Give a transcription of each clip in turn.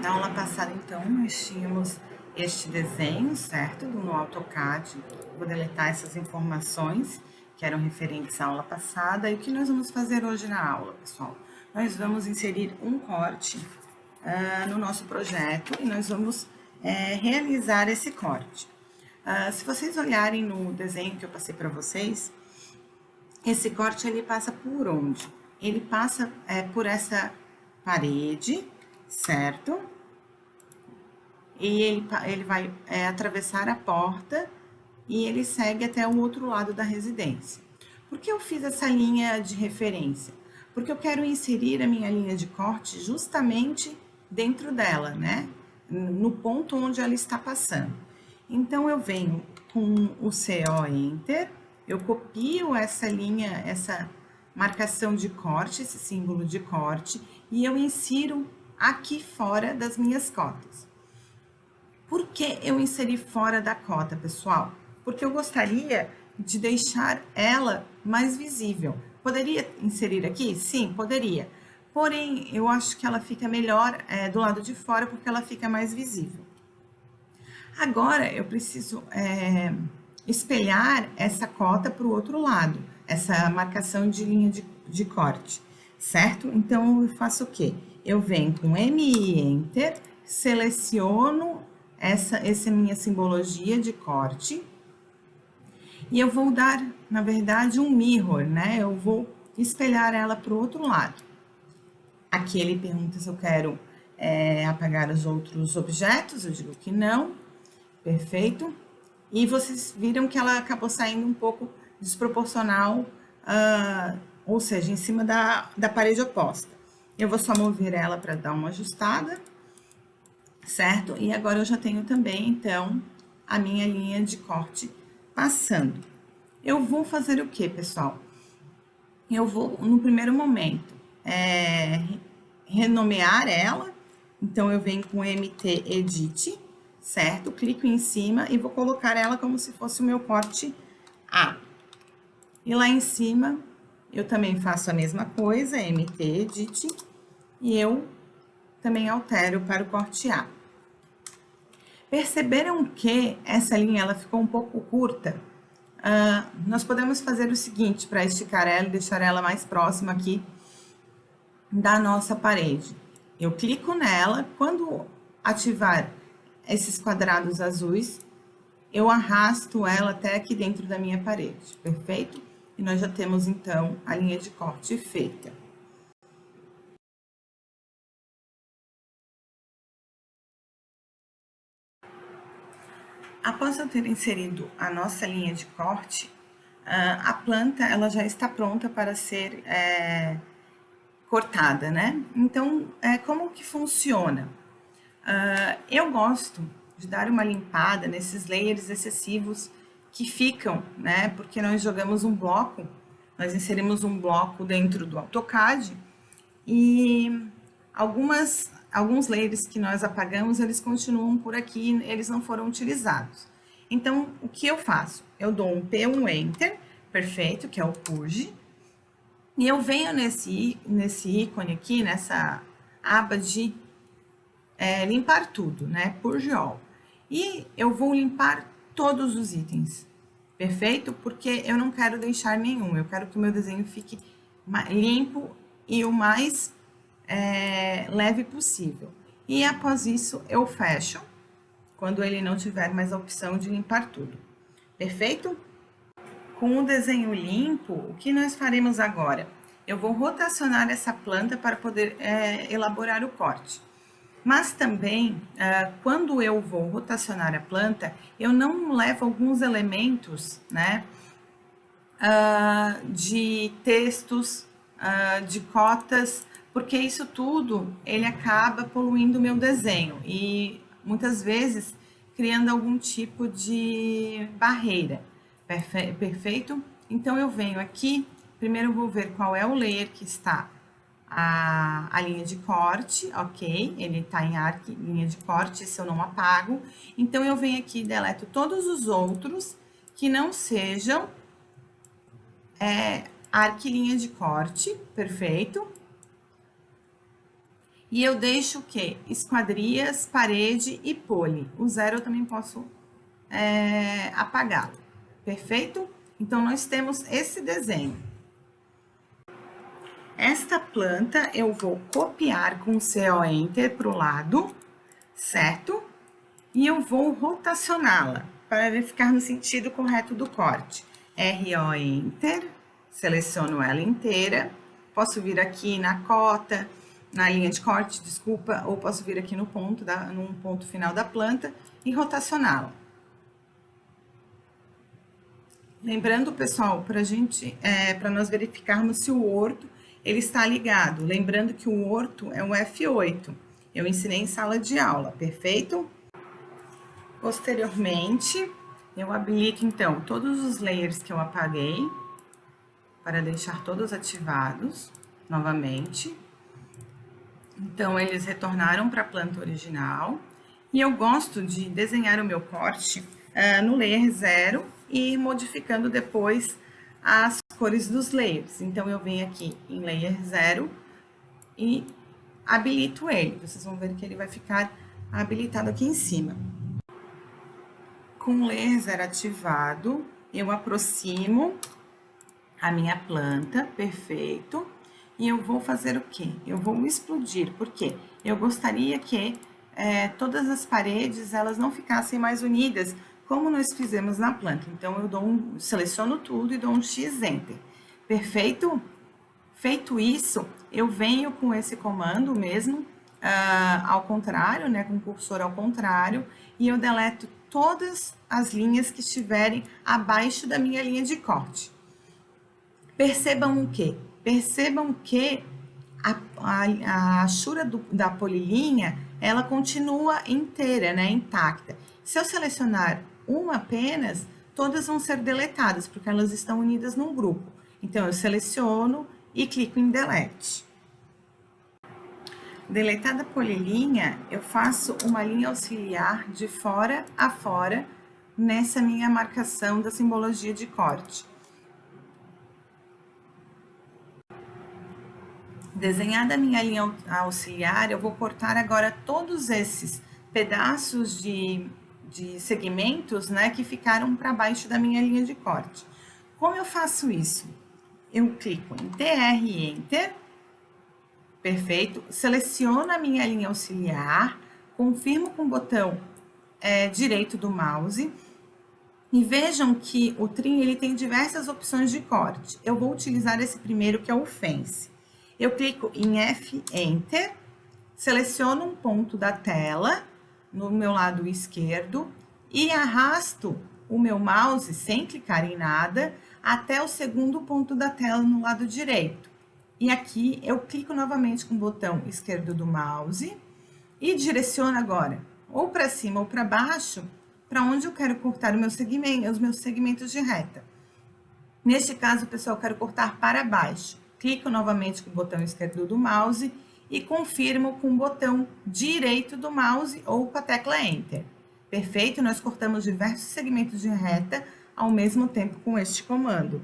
Na aula passada, então, nós tínhamos este desenho, certo? No AutoCAD. Vou deletar essas informações que eram referentes à aula passada. E o que nós vamos fazer hoje na aula, pessoal? Nós vamos inserir um corte no nosso projeto e nós vamos realizar esse corte. Se vocês olharem no desenho que eu passei para vocês, esse corte ele passa por onde? Ele passa por essa parede, certo? E ele vai atravessar a porta e ele segue até o outro lado da residência. Por que eu fiz essa linha de referência? Porque eu quero inserir a minha linha de corte justamente dentro dela, né? No ponto onde ela está passando. Então, eu venho com o CO Enter, eu copio essa linha, essa marcação de corte, esse símbolo de corte, e eu insiro aqui fora das minhas cotas. Por que eu inseri fora da cota, pessoal? Porque eu gostaria de deixar ela mais visível. Poderia inserir aqui? Sim, poderia. Porém, eu acho que ela fica melhor do lado de fora porque ela fica mais visível. Agora, eu preciso espelhar essa cota para o outro lado, essa marcação de linha de corte, certo? Então, eu faço o quê? Eu venho com MI Enter, seleciono essa minha simbologia de corte e eu vou dar, na verdade, um mirror, né? Eu vou espelhar ela para o outro lado. Aqui ele pergunta se eu quero apagar os outros objetos, eu digo que não. Perfeito? E vocês viram que ela acabou saindo um pouco desproporcional, ou seja, em cima da parede oposta. Eu vou só mover ela para dar uma ajustada, certo? E agora eu já tenho também, então, a minha linha de corte passando. Eu vou fazer o que, pessoal? Eu vou, no primeiro momento, renomear ela. Então, eu venho com MT Edit, certo? Clico em cima e vou colocar ela como se fosse o meu corte A. E lá em cima, eu também faço a mesma coisa, MT Edit, e eu também altero para o corte A. Perceberam que essa linha ela ficou um pouco curta? Nós podemos fazer o seguinte para esticar ela e deixar ela mais próxima aqui da nossa parede. Eu clico nela, quando ativar esses quadrados azuis, eu arrasto ela até aqui dentro da minha parede, perfeito? E nós já temos, então, a linha de corte feita. Após eu ter inserido a nossa linha de corte, a planta ela já está pronta para ser cortada, né? Então, como que funciona? Eu gosto de dar uma limpada nesses layers excessivos que ficam, né? Porque nós jogamos um bloco, nós inserimos um bloco dentro do AutoCAD e alguns layers que nós apagamos, eles continuam por aqui, eles não foram utilizados. Então, o que eu faço? Eu dou um P1 Enter, perfeito, que é o Purge, e eu venho nesse ícone aqui, nessa aba de limpar tudo, né? Purge All. E eu vou limpar todos os itens, perfeito? Porque eu não quero deixar nenhum, eu quero que o meu desenho fique limpo e o mais leve possível. E após isso, eu fecho, quando ele não tiver mais a opção de limpar tudo. Perfeito? Com o desenho limpo, o que nós faremos agora? Eu vou rotacionar essa planta para poder elaborar o corte. Mas também, quando eu vou rotacionar a planta, eu não levo alguns elementos, né, de textos, de cotas, porque isso tudo, ele acaba poluindo o meu desenho e muitas vezes criando algum tipo de barreira, perfeito? Então, eu venho aqui, primeiro eu vou ver qual é o layer que está a linha de corte, ok? Ele tá em arc, linha de corte, se eu não apago. Então, eu venho aqui e deleto todos os outros que não sejam arc linha de corte, perfeito? E eu deixo o quê? Esquadrias, parede e pole. O 0 eu também posso apagá-lo. Perfeito? Então, nós temos esse desenho. Esta planta eu vou copiar com CO Enter para o lado, certo? E eu vou rotacioná-la para ficar no sentido correto do corte. RO Enter, seleciono ela inteira. Posso vir aqui na cota, na linha de corte, desculpa, ou posso vir aqui no num ponto final da planta e rotacioná-la. Lembrando, pessoal, para nós verificarmos se o orto ele está ligado. Lembrando que o orto é um F8. Eu ensinei em sala de aula, perfeito? Posteriormente, eu habilito, então, todos os layers que eu apaguei, para deixar todos ativados novamente. Então, eles retornaram para a planta original. E eu gosto de desenhar o meu corte no layer 0 e ir modificando depois as cores dos layers. Então, eu venho aqui em layer 0 e habilito ele. Vocês vão ver que ele vai ficar habilitado aqui em cima. Com o layer 0 ativado, eu aproximo a minha planta, perfeito. E eu vou fazer o quê? Eu vou explodir, porque eu gostaria que todas as paredes, elas não ficassem mais unidas, como nós fizemos na planta. Então, eu seleciono tudo e dou um X Enter. Perfeito? Feito isso, eu venho com esse comando mesmo, ao contrário, né, com o cursor ao contrário, e eu deleto todas as linhas que estiverem abaixo da minha linha de corte. Percebam o quê? Percebam que a achura da polilinha, ela continua inteira, né, intacta. Se eu selecionar uma apenas, todas vão ser deletadas, porque elas estão unidas num grupo. Então, eu seleciono e clico em Delete. Deletada a polilinha, eu faço uma linha auxiliar de fora a fora nessa minha marcação da simbologia de corte. Desenhada a minha linha auxiliar, eu vou cortar agora todos esses pedaços de segmentos, né, que ficaram para baixo da minha linha de corte. Como eu faço isso? Eu clico em TR Enter, perfeito, seleciono a minha linha auxiliar, confirmo com o botão direito do mouse e vejam que o trim ele tem diversas opções de corte. Eu vou utilizar esse primeiro que é o Fence. Eu clico em F Enter, seleciono um ponto da tela no meu lado esquerdo e arrasto o meu mouse sem clicar em nada até o segundo ponto da tela no lado direito. E aqui eu clico novamente com o botão esquerdo do mouse e direciono agora ou para cima ou para baixo, para onde eu quero cortar os meus segmentos de reta. Neste caso, pessoal, eu quero cortar para baixo. Clico novamente com o botão esquerdo do mouse e confirmo com o botão direito do mouse ou com a tecla Enter. Perfeito? Nós cortamos diversos segmentos de reta ao mesmo tempo com este comando.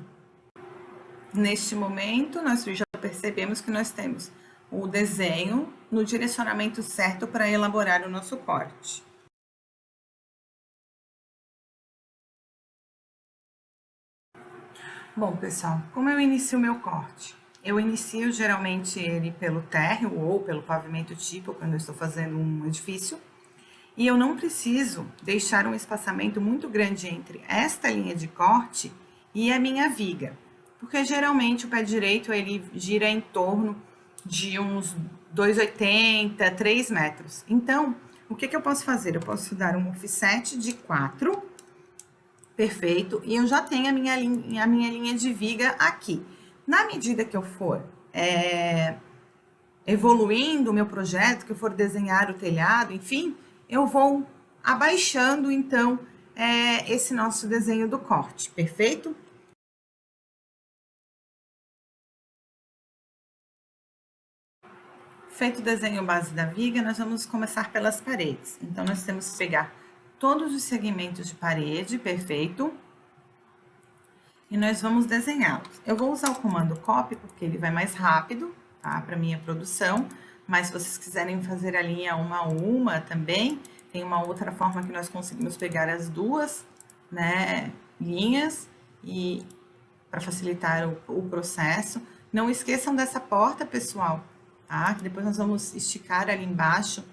Neste momento, nós já percebemos que nós temos o desenho no direcionamento certo para elaborar o nosso corte. Bom, pessoal, como eu inicio o meu corte? Eu inicio geralmente ele pelo térreo ou pelo pavimento tipo, quando eu estou fazendo um edifício. E eu não preciso deixar um espaçamento muito grande entre esta linha de corte e a minha viga. Porque geralmente o pé direito ele gira em torno de uns 2,80, 3 metros. Então, o que eu posso fazer? Eu posso dar um offset de 4, perfeito, e eu já tenho a minha linha de viga aqui. Na medida que eu for evoluindo o meu projeto, que eu for desenhar o telhado, enfim, eu vou abaixando, então, esse nosso desenho do corte, perfeito? Feito o desenho base da viga, nós vamos começar pelas paredes. Então, nós temos que pegar todos os segmentos de parede, perfeito? E nós vamos desenhá-los. Eu vou usar o comando copy, porque ele vai mais rápido, tá? Para minha produção. Mas se vocês quiserem fazer a linha uma a uma também, tem uma outra forma que nós conseguimos pegar as duas, né, linhas e para facilitar o processo. Não esqueçam dessa porta, pessoal, tá? Que depois nós vamos esticar ali embaixo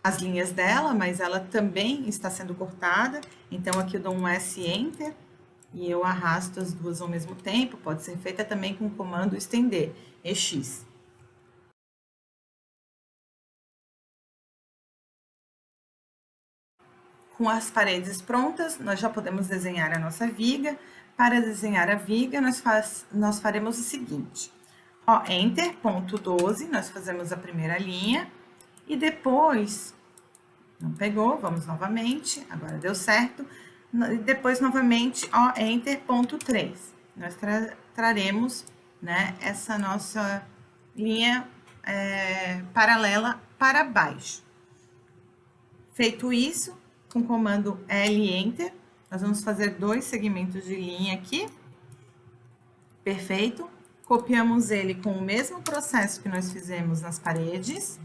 as linhas dela, mas ela também está sendo cortada. Então, aqui eu dou um S Enter e eu arrasto as duas ao mesmo tempo. Pode ser feita também com o comando estender, EX. Com as paredes prontas, nós já podemos desenhar a nossa viga. Para desenhar a viga, nós faremos o seguinte. Ó, Enter, ponto 12, nós fazemos a primeira linha. E depois, não pegou, vamos novamente, agora deu certo. E depois, novamente, ó, Enter, ponto 3. Nós traremos, né, essa nossa linha paralela para baixo. Feito isso, com o comando L Enter, nós vamos fazer 2 segmentos de linha aqui. Perfeito. Copiamos ele com o mesmo processo que nós fizemos nas paredes.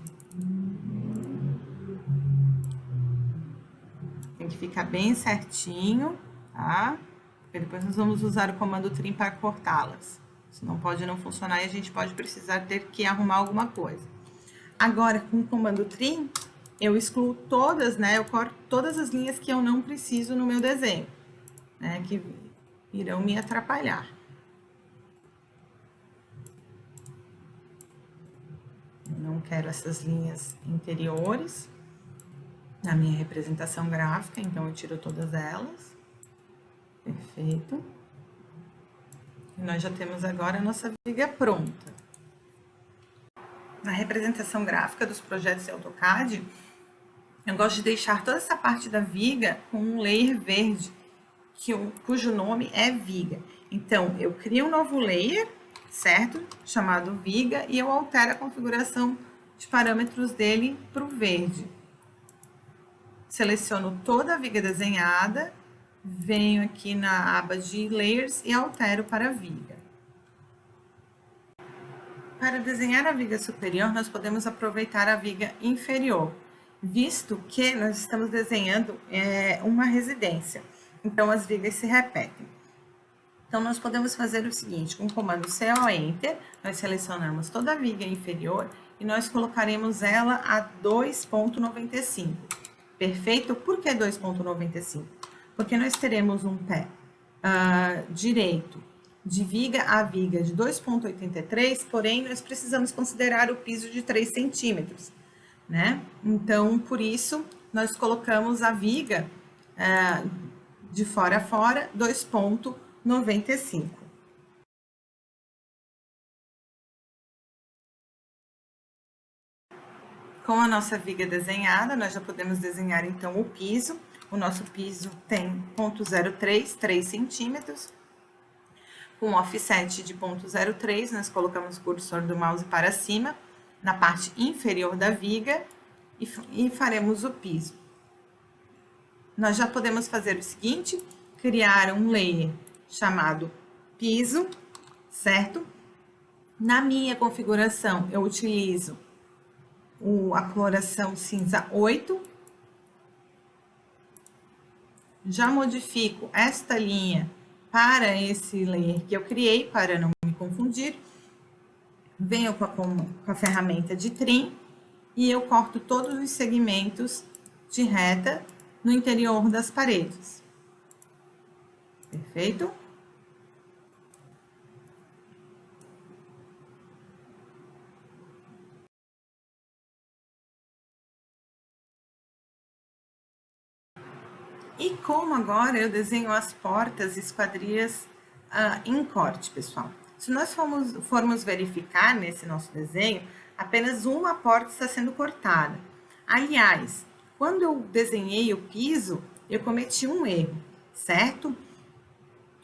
Tem que ficar bem certinho, tá? Porque depois nós vamos usar o comando Trim para cortá-las. Senão pode não funcionar e a gente pode precisar ter que arrumar alguma coisa. Agora, com o comando Trim, eu excluo todas, né? Eu corto todas as linhas que eu não preciso no meu desenho, né? Que irão me atrapalhar. Eu não quero essas linhas interiores na minha representação gráfica, então eu tiro todas elas. Perfeito. E nós já temos agora a nossa viga pronta. Na representação gráfica dos projetos em AutoCAD, eu gosto de deixar toda essa parte da viga com um layer verde, cujo nome é viga. Então, eu crio um novo layer, certo? Chamado viga, e eu altero a configuração de parâmetros dele para o verde. Seleciono toda a viga desenhada, venho aqui na aba de layers e altero para viga. Para desenhar a viga superior, nós podemos aproveitar a viga inferior, visto que nós estamos desenhando uma residência. Então, as vigas se repetem. Então, nós podemos fazer o seguinte, com o comando CO Enter, nós selecionamos toda a viga inferior e nós colocaremos ela a 2,95. Perfeito? Por que 2,95? Porque nós teremos um pé direito de viga a viga de 2,83, porém, nós precisamos considerar o piso de 3 centímetros, né? Então, por isso, nós colocamos a viga de fora a fora, 2,95. Com a nossa viga desenhada, nós já podemos desenhar, então, o piso. O nosso piso tem 0,03, 3 centímetros. Com offset de 0,03, nós colocamos o cursor do mouse para cima, na parte inferior da viga, e faremos o piso. Nós já podemos fazer o seguinte, criar um layer chamado piso, certo? Na minha configuração, eu utilizo a coloração cinza 8. Já modifico esta linha para esse layer que eu criei, para não me confundir. Venho com a ferramenta de Trim e eu corto todos os segmentos de reta no interior das paredes. Perfeito? E como agora eu desenho as portas e esquadrias em corte, pessoal? Se nós formos verificar nesse nosso desenho, apenas uma porta está sendo cortada. Aliás, quando eu desenhei o piso, eu cometi um erro, certo?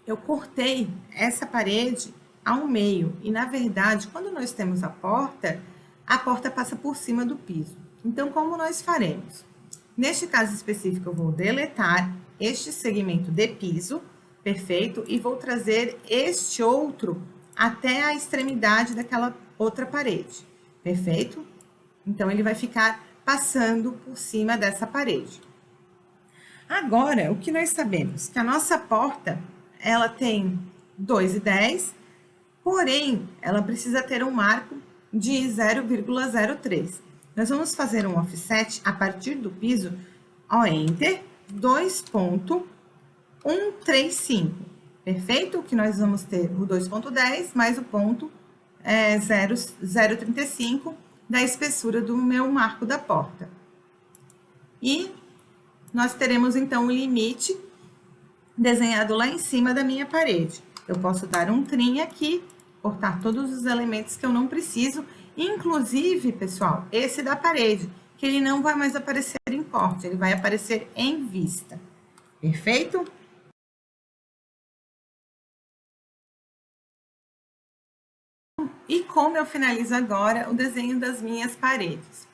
Eu cortei essa parede ao meio e, na verdade, quando nós temos a porta passa por cima do piso. Então, como nós faremos? Neste caso específico, eu vou deletar este segmento de piso, perfeito? E vou trazer este outro até a extremidade outra parede, perfeito? Então, ele vai ficar passando por cima dessa parede. Agora, o que nós sabemos? Que a nossa porta, ela tem 2,10, porém, ela precisa ter um marco de 0,03. Nós vamos fazer um offset a partir do piso, ó, Enter, 2,135. Perfeito? Que nós vamos ter o 2,10 mais o ponto 0,35 da espessura do meu marco da porta. E nós teremos, então, o limite desenhado lá em cima da minha parede. Eu posso dar um trim aqui, cortar todos os elementos que eu não preciso, inclusive, pessoal, esse da parede, que ele não vai mais aparecer em corte, ele vai aparecer em vista. Perfeito? E como eu finalizo agora o desenho das minhas paredes?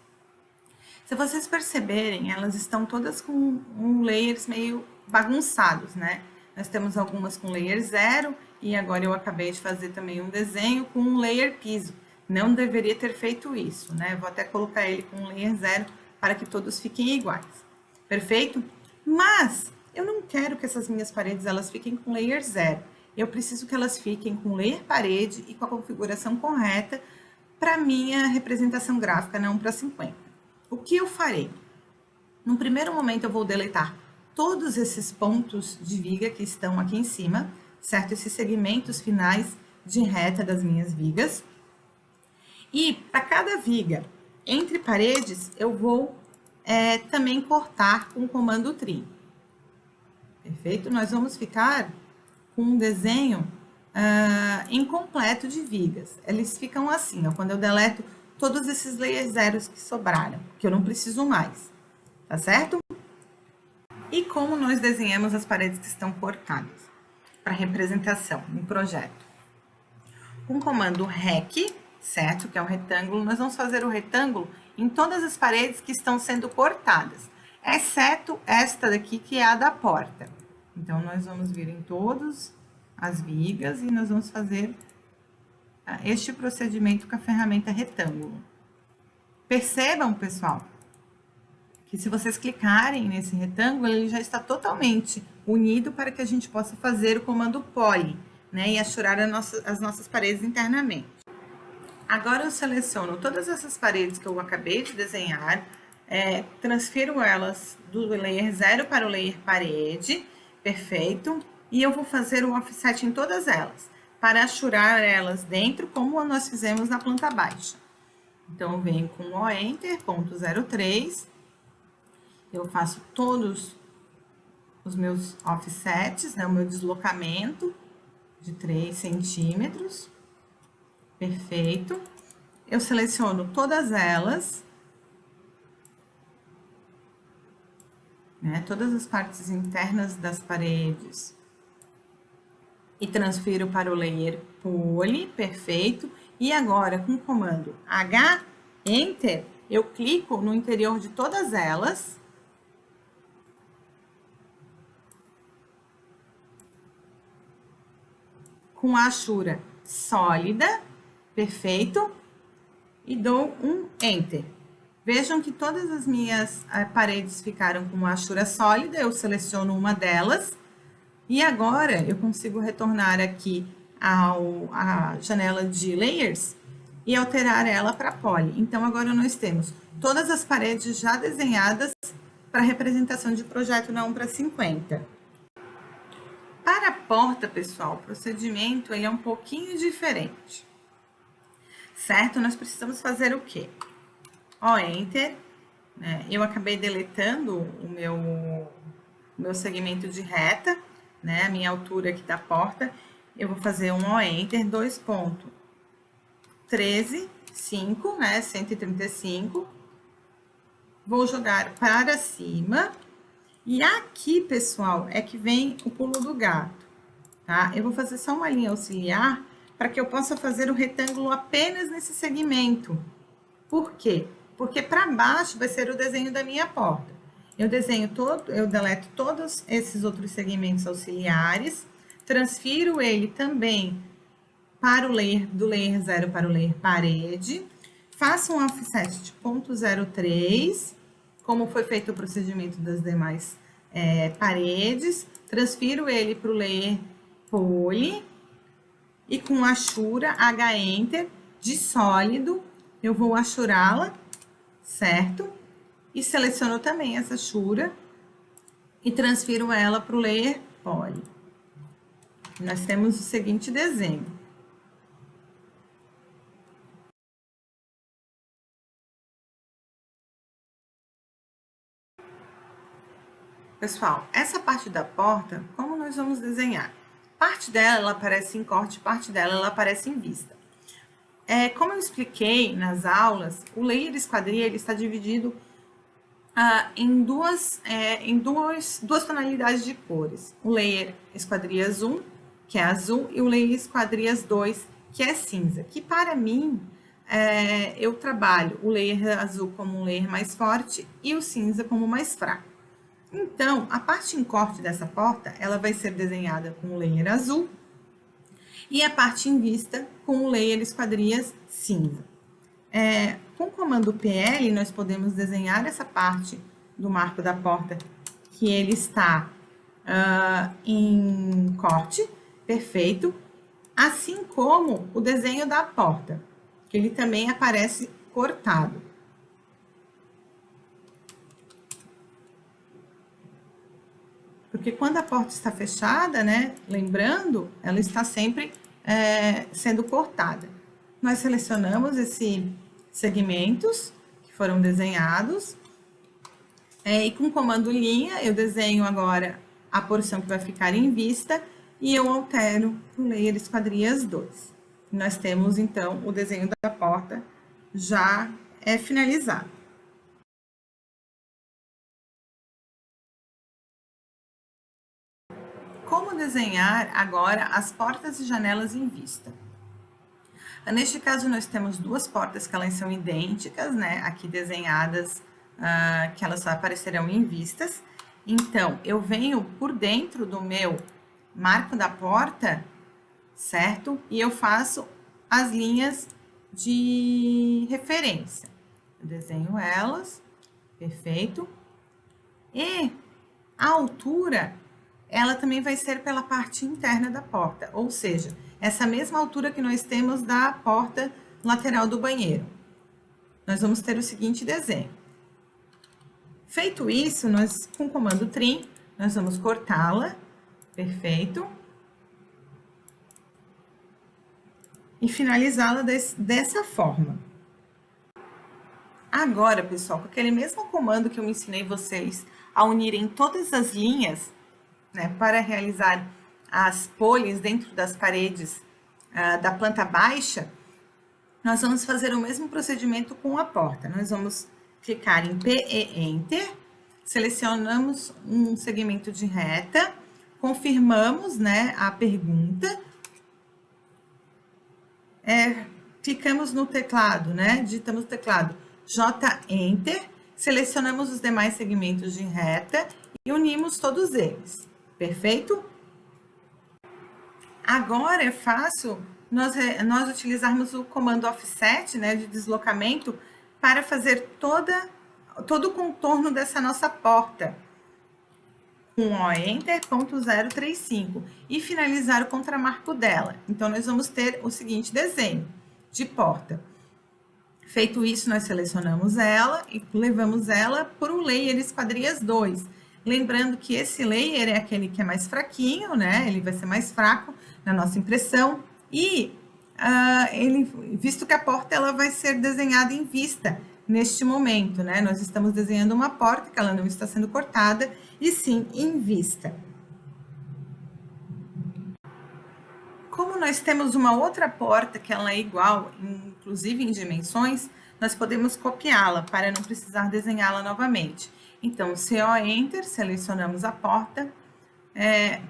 Se vocês perceberem, elas estão todas com layers meio bagunçados, né? Nós temos algumas com layer 0 e agora eu acabei de fazer também um desenho com um layer piso. Não deveria ter feito isso, né? Vou até colocar ele com layer 0 para que todos fiquem iguais. Perfeito? Mas eu não quero que essas minhas paredes elas fiquem com layer 0. Eu preciso que elas fiquem com layer parede e com a configuração correta para minha representação gráfica na 1:50. O que eu farei? No primeiro momento, eu vou deletar todos esses pontos de viga que estão aqui em cima, certo? Esses segmentos finais de reta das minhas vigas. E para cada viga entre paredes, eu vou também cortar com o comando trim. Perfeito? Nós vamos ficar com um desenho incompleto de vigas. Eles ficam assim, ó, quando eu deleto todos esses layers zeros que sobraram, que eu não preciso mais, tá certo? E como nós desenhamos as paredes que estão cortadas para representação no projeto? Com o comando REC, certo? Que é um retângulo, nós vamos fazer o retângulo em todas as paredes que estão sendo cortadas, exceto esta daqui, que é a da porta. Então, nós vamos vir em todas as vigas e nós vamos fazer este procedimento com a ferramenta retângulo. Percebam, pessoal, que se vocês clicarem nesse retângulo, ele já está totalmente unido para que a gente possa fazer o comando poly, né? E achurar as nossas paredes internamente. Agora eu seleciono todas essas paredes que eu acabei de desenhar, transfiro elas do layer 0 para o layer parede, perfeito, e eu vou fazer o offset em todas elas, para achurar elas dentro, como nós fizemos na planta baixa. Então, eu venho com o Enter, ponto 03, eu faço todos os meus offsets, né, o meu deslocamento de 3 centímetros, perfeito. Eu seleciono todas elas, né, todas as partes internas das paredes, e transfiro para o layer poly, perfeito. E agora, com o comando H, Enter, eu clico no interior de todas elas. Com a achura sólida, perfeito. E dou um Enter. Vejam que todas as minhas paredes ficaram com a achura sólida, eu seleciono uma delas. E agora, eu consigo retornar aqui à janela de Layers e alterar ela para Poly. Então, agora nós temos todas as paredes já desenhadas para representação de projeto na 1:50. Para a porta, pessoal, o procedimento ele é um pouquinho diferente. Certo? Nós precisamos fazer o quê? Ó, Enter. Né? Eu acabei deletando o meu segmento de reta, né? A minha altura aqui da porta. Eu vou fazer um Enter 2.13.5, né? 135. Vou jogar para cima. E aqui, pessoal, é que vem o pulo do gato, tá? Eu vou fazer só uma linha auxiliar para que eu possa fazer o retângulo apenas nesse segmento. Por quê? Porque para baixo vai ser o desenho da minha porta. Eu deleto todos esses outros segmentos auxiliares, transfiro ele também do layer 0 para o layer parede, faço um offset de 0,03, como foi feito o procedimento das demais paredes, transfiro ele para o layer poly, e com achura, H-Enter, de sólido, eu vou achurá-la, certo? E seleciono também essa achura e transfiro ela para o layer poly. Nós temos o seguinte desenho. Pessoal, essa parte da porta, como nós vamos desenhar? Parte dela, ela aparece em corte, parte dela, ela aparece em vista. Como eu expliquei nas aulas, o layer esquadria ele está dividido em duas tonalidades de cores. O layer esquadrias 1, que é azul, e o layer esquadrias 2, que é cinza. Que para mim, eu trabalho o layer azul como um layer mais forte e o cinza como mais fraco. Então, a parte em corte dessa porta, ela vai ser desenhada com o layer azul e a parte em vista com o layer esquadrias cinza. Com o comando PL, nós podemos desenhar essa parte do marco da porta que ele está em corte, perfeito, assim como o desenho da porta, que ele também aparece cortado. Porque quando a porta está fechada, né, lembrando, ela está sempre sendo cortada. Nós selecionamos esses segmentos que foram desenhados. E com o comando linha, eu desenho agora a porção que vai ficar em vista e eu altero o layer esquadrias 2. Nós temos, então, o desenho da porta já finalizado. Como desenhar agora as portas e janelas em vista? Neste caso, nós temos duas portas que elas são idênticas, né? Aqui desenhadas, que elas só aparecerão em vistas. Então, eu venho por dentro do meu marco da porta, certo? E eu faço as linhas de referência. Eu desenho elas, perfeito. E a altura, ela também vai ser pela parte interna da porta, ou seja, essa mesma altura que nós temos da porta lateral do banheiro. Nós vamos ter o seguinte desenho. Feito isso, nós, com o comando trim, nós vamos cortá-la, perfeito, e finalizá-la dessa forma. Agora, pessoal, com aquele mesmo comando que eu ensinei vocês a unirem todas as linhas, né, para realizar as polis dentro das paredes da planta baixa, nós vamos fazer o mesmo procedimento com a porta. Nós vamos clicar em P e Enter, selecionamos um segmento de reta, confirmamos, né, a pergunta, clicamos no teclado, né, digitamos no teclado J Enter, selecionamos os demais segmentos de reta e unimos todos eles. Perfeito? Agora é fácil nós utilizarmos o comando offset, né, de deslocamento, para fazer todo o contorno dessa nossa porta. Com o Enter, ponto 035, e finalizar o contramarco dela. Então, nós vamos ter o seguinte desenho de porta. Feito isso, nós selecionamos ela e levamos ela para o layer esquadrias 2. Lembrando que esse layer é aquele que é mais fraquinho, né? Ele vai ser mais fraco na nossa impressão. E visto que a porta ela vai ser desenhada em vista neste momento, né? Nós estamos desenhando uma porta que ela não está sendo cortada, e sim em vista. Como nós temos uma outra porta que ela é igual, inclusive em dimensões, nós podemos copiá-la para não precisar desenhá-la novamente. Então, CO Enter, selecionamos a porta,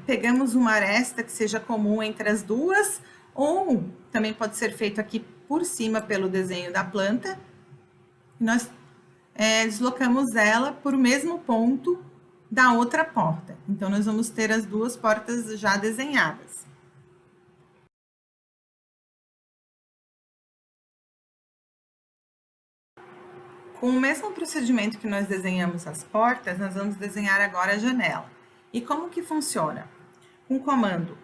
pegamos uma aresta que seja comum entre as duas, ou também pode ser feito aqui por cima pelo desenho da planta, e nós deslocamos ela por o mesmo ponto da outra porta. Então, nós vamos ter as duas portas já desenhadas. Com o mesmo procedimento que nós desenhamos as portas, nós vamos desenhar agora a janela. E como que funciona? Com o comando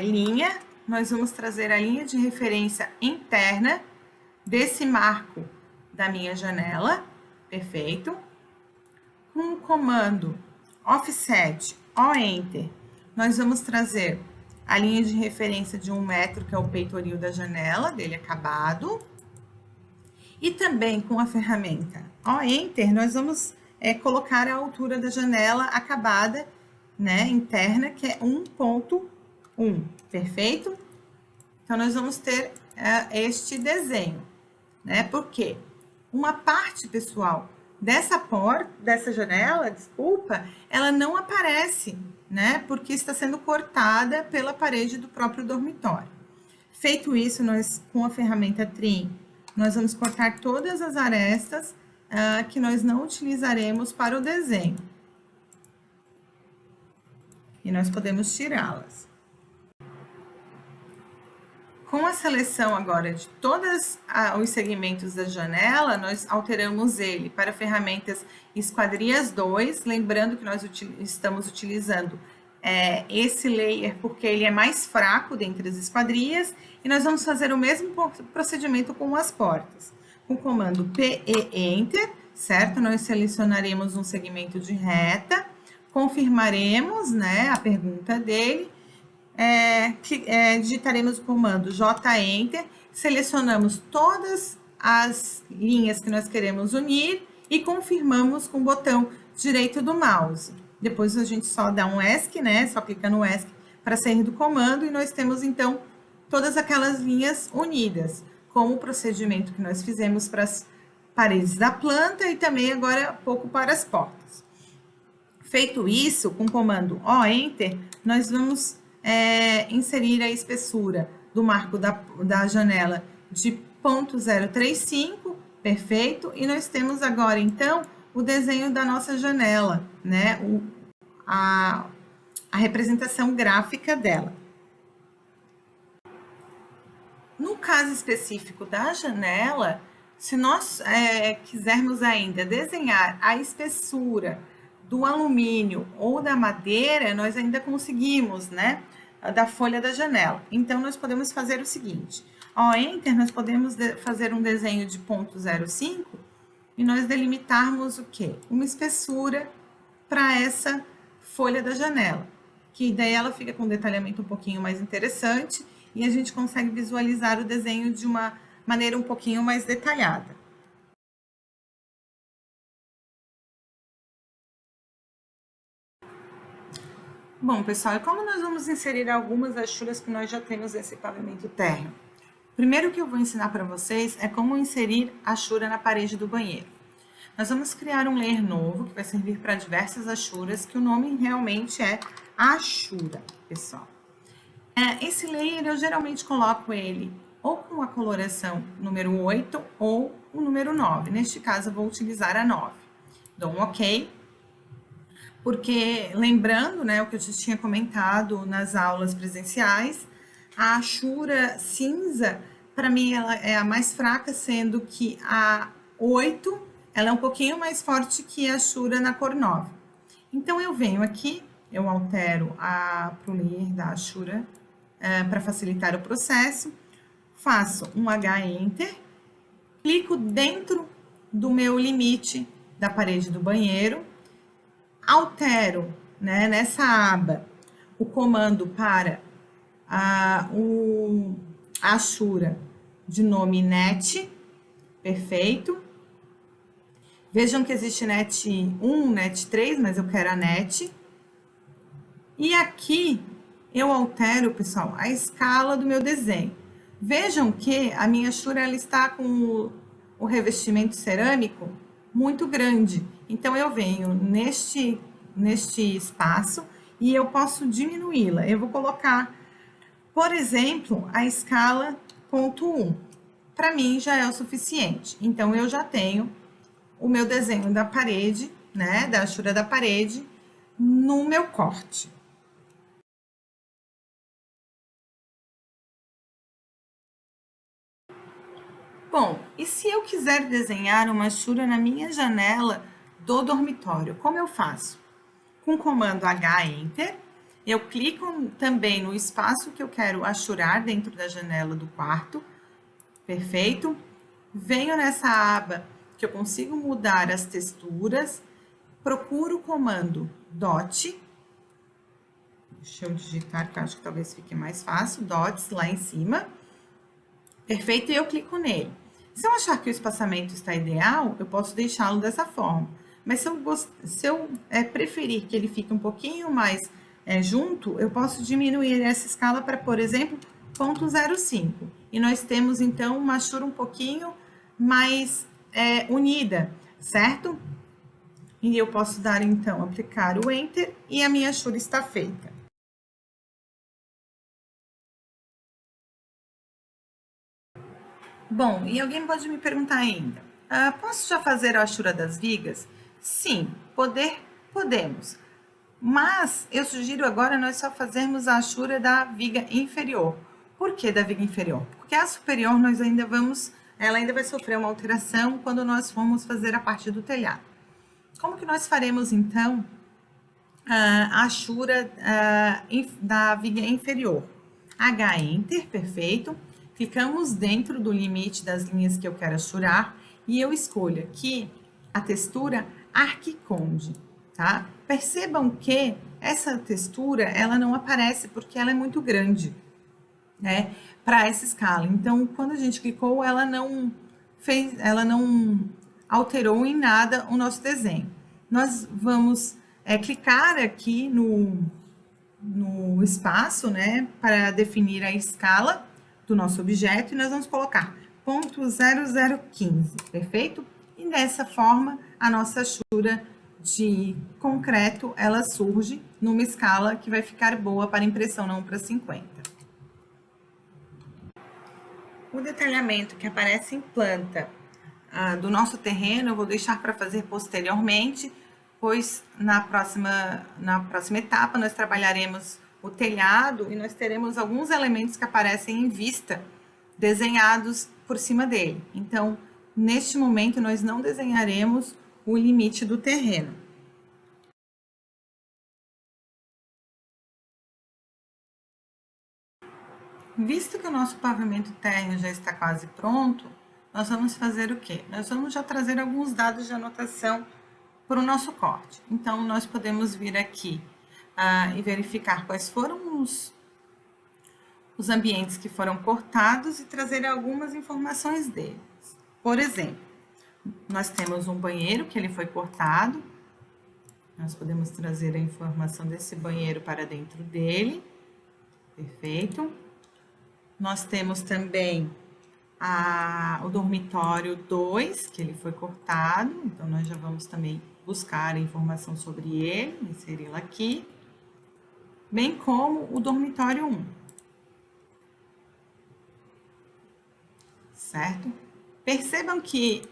linha, nós vamos trazer a linha de referência interna desse marco da minha janela, perfeito? Com o comando offset, enter, nós vamos trazer a linha de referência de 1 metro, que é o peitoril da janela, dele acabado. E também com a ferramenta enter, nós vamos colocar a altura da janela acabada, né, interna, que é 1.1, perfeito? Então, nós vamos ter este desenho, né? Porque uma parte, pessoal, dessa janela, desculpa, ela não aparece, né? Porque está sendo cortada pela parede do próprio dormitório. Feito isso, nós, com a ferramenta Trim, nós vamos cortar todas as arestas que nós não utilizaremos para o desenho. E nós podemos tirá-las. Com a seleção agora de todos os segmentos da janela, nós alteramos ele para ferramentas Esquadrias 2, lembrando que nós estamos utilizando esse layer porque ele é mais fraco dentre as esquadrias, e nós vamos fazer o mesmo procedimento com as portas. Com o comando PE Enter, certo? Nós selecionaremos um segmento de reta, confirmaremos, né, a pergunta dele, digitaremos o comando J-Enter, selecionamos todas as linhas que nós queremos unir e confirmamos com o botão direito do mouse. Depois a gente só dá um ESC, né? Só clica no ESC para sair do comando e nós temos então todas aquelas linhas unidas, como o procedimento que nós fizemos para as paredes da planta e também agora há pouco para as portas. Feito isso, com o comando Enter, nós vamos inserir a espessura do marco da janela de 0.035, perfeito, e nós temos agora, então, o desenho da nossa janela, né, a representação gráfica dela. No caso específico da janela, se nós quisermos ainda desenhar a espessura do alumínio ou da madeira, nós ainda conseguimos, né, da folha da janela. Então, nós podemos fazer o seguinte, ao Enter, nós podemos fazer um desenho de 0.05 e nós delimitarmos o quê? Uma espessura para essa folha da janela, que daí ela fica com um detalhamento um pouquinho mais interessante e a gente consegue visualizar o desenho de uma maneira um pouquinho mais detalhada. Bom, pessoal, e como nós vamos inserir algumas achuras que nós já temos nesse pavimento térreo? Primeiro que eu vou ensinar para vocês é como inserir achura na parede do banheiro. Nós vamos criar um layer novo, que vai servir para diversas achuras, que o nome realmente é achura, pessoal. Esse layer, eu geralmente coloco ele ou com a coloração número 8 ou o número 9. Neste caso, eu vou utilizar a 9. Dou um OK. Porque, lembrando, né, o que eu já tinha comentado nas aulas presenciais, a achura cinza, para mim, ela é a mais fraca, sendo que a 8, ela é um pouquinho mais forte que a achura na cor 9. Então, eu venho aqui, eu altero pro layer da achura para facilitar o processo, faço um H-Enter, clico dentro do meu limite da parede do banheiro, altero, né, nessa aba o comando para a achura de nome net, perfeito. Vejam que existe net 1, net 3, mas eu quero a net. E aqui eu altero, pessoal, a escala do meu desenho. Vejam que a minha achura ela está com o revestimento cerâmico muito grande. Então, eu venho neste espaço e eu posso diminuí-la. Eu vou colocar, por exemplo, a escala 0.1. Para mim, já é o suficiente. Então, eu já tenho o meu desenho da parede, né, da achura da parede, no meu corte. Bom, e se eu quiser desenhar uma achura na minha janela do dormitório, como eu faço? Com o comando H Enter, eu clico também no espaço que eu quero achurar dentro da janela do quarto, perfeito? Venho nessa aba que eu consigo mudar as texturas, procuro o comando DOT, deixa eu digitar que eu acho que talvez fique mais fácil, DOTS lá em cima, perfeito? E eu clico nele. Se eu achar que o espaçamento está ideal, eu posso deixá-lo dessa forma. Mas se eu preferir que ele fique um pouquinho mais junto, eu posso diminuir essa escala para, por exemplo, 0,05. E nós temos, então, uma achura um pouquinho mais unida, certo? E eu posso dar, então, aplicar o Enter e a minha achura está feita. Bom, e alguém pode me perguntar ainda, posso já fazer a achura das vigas? Sim, podemos. Mas eu sugiro agora nós só fazermos a achura da viga inferior. Por que da viga inferior? Porque a superior ela ainda vai sofrer uma alteração quando nós formos fazer a parte do telhado. Como que nós faremos então a achura da viga inferior? H Enter, perfeito. Clicamos dentro do limite das linhas que eu quero achurar e eu escolho aqui a textura Arquiconde, tá? Percebam que essa textura, ela não aparece porque ela é muito grande, né? Para essa escala. Então, quando a gente clicou, ela não alterou em nada o nosso desenho. Nós vamos clicar aqui no espaço, né, para definir a escala do nosso objeto e nós vamos colocar 0,0015, perfeito? E dessa forma, a nossa achura de concreto, ela surge numa escala que vai ficar boa para impressão, não para 50. O detalhamento que aparece em planta do nosso terreno, eu vou deixar para fazer posteriormente, pois na próxima etapa nós trabalharemos o telhado e nós teremos alguns elementos que aparecem em vista desenhados por cima dele. Então, neste momento, nós não desenharemos o limite do terreno. Visto que o nosso pavimento térreo já está quase pronto, nós vamos fazer o quê? Nós vamos já trazer alguns dados de anotação para o nosso corte. Então, nós podemos vir aqui e verificar quais foram os ambientes que foram cortados e trazer algumas informações deles. Por exemplo, nós temos um banheiro que ele foi cortado, nós podemos trazer a informação desse banheiro para dentro dele, perfeito. Nós temos também o dormitório 2, que ele foi cortado, então nós já vamos também buscar a informação sobre ele, inseri-la aqui, bem como o dormitório 1. Certo? Percebam que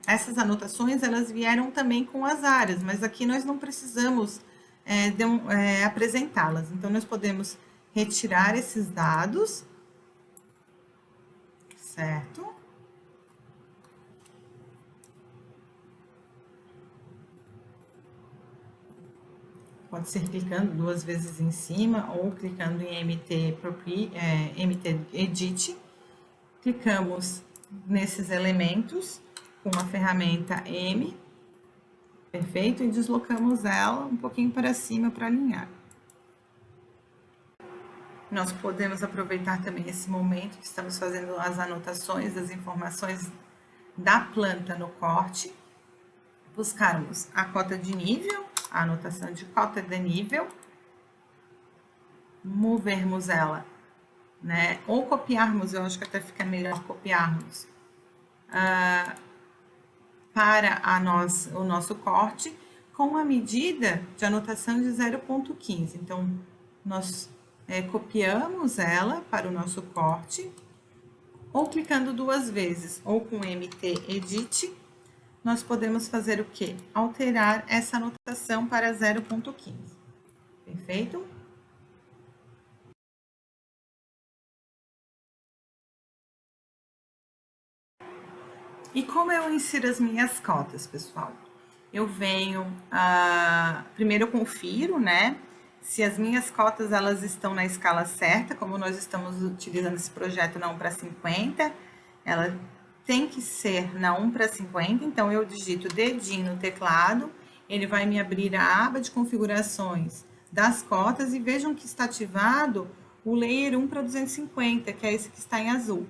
essas anotações, elas vieram também com as áreas, mas aqui nós não precisamos apresentá-las. Então, nós podemos retirar esses dados, certo? Pode ser clicando 2 vezes em cima ou clicando em MT Edit. Clicamos nesses elementos com a ferramenta M, perfeito? E deslocamos ela um pouquinho para cima para alinhar. Nós podemos aproveitar também esse momento que estamos fazendo as anotações das informações da planta no corte, buscarmos a cota de nível, a anotação de cota de nível, movermos ela, né? Ou copiarmos, eu acho que até fica melhor copiarmos para o nosso corte com a medida de anotação de 0,15. Então, nós copiamos ela para o nosso corte, ou clicando 2 vezes, ou com MT Edit, nós podemos fazer o quê? Alterar essa anotação para 0,15. Perfeito? E como eu insiro as minhas cotas, pessoal? Eu venho, primeiro eu confiro, né, se as minhas cotas elas estão na escala certa, como nós estamos utilizando esse projeto na 1:50, ela tem que ser na 1:50, então eu digito dedinho no teclado, ele vai me abrir a aba de configurações das cotas e vejam que está ativado o layer 1:250, que é esse que está em azul.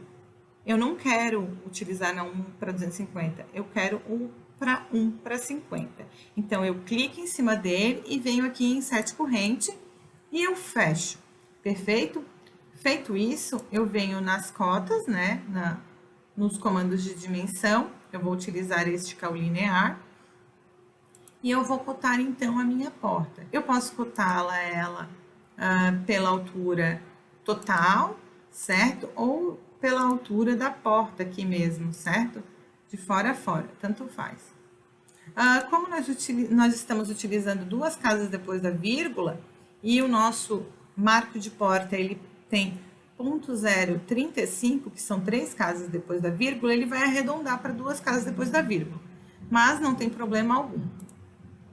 Eu não quero utilizar na 1:250, eu quero o para 1:50. Então, eu clico em cima dele e venho aqui em Set corrente e eu fecho. Perfeito? Feito isso, eu venho nas cotas, né? Nos comandos de dimensão, eu vou utilizar este que é o linear. E eu vou cotar, então, a minha porta. Eu posso cotá-la pela altura total, certo? Ou pela altura da porta aqui mesmo, certo? De fora a fora, tanto faz. Como nós estamos utilizando duas casas depois da vírgula, e o nosso marco de porta, ele tem 0,035, que são 3 casas depois da vírgula, ele vai arredondar para 2 casas depois da vírgula. Mas não tem problema algum.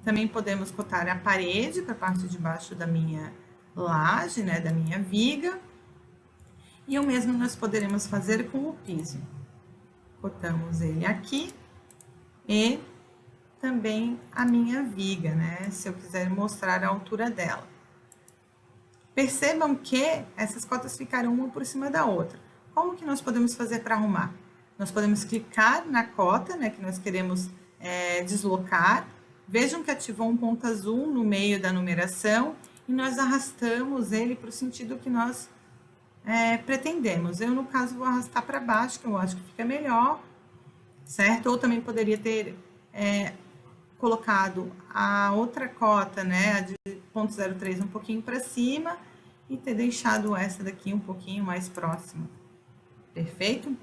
Também podemos cotar a parede para a parte de baixo da minha laje, né, da minha viga. E o mesmo nós poderemos fazer com o piso. Cotamos ele aqui e também a minha viga, né, se eu quiser mostrar a altura dela. Percebam que essas cotas ficaram uma por cima da outra. Como que nós podemos fazer para arrumar? Nós podemos clicar na cota, né, que nós queremos deslocar. Vejam que ativou um ponto azul no meio da numeração e nós arrastamos ele para o sentido que nós pretendemos. Eu, no caso, vou arrastar para baixo, que eu acho que fica melhor, certo? Ou também poderia ter colocado a outra cota, né, a de 0,03 um pouquinho para cima e ter deixado essa daqui um pouquinho mais próxima. Perfeito?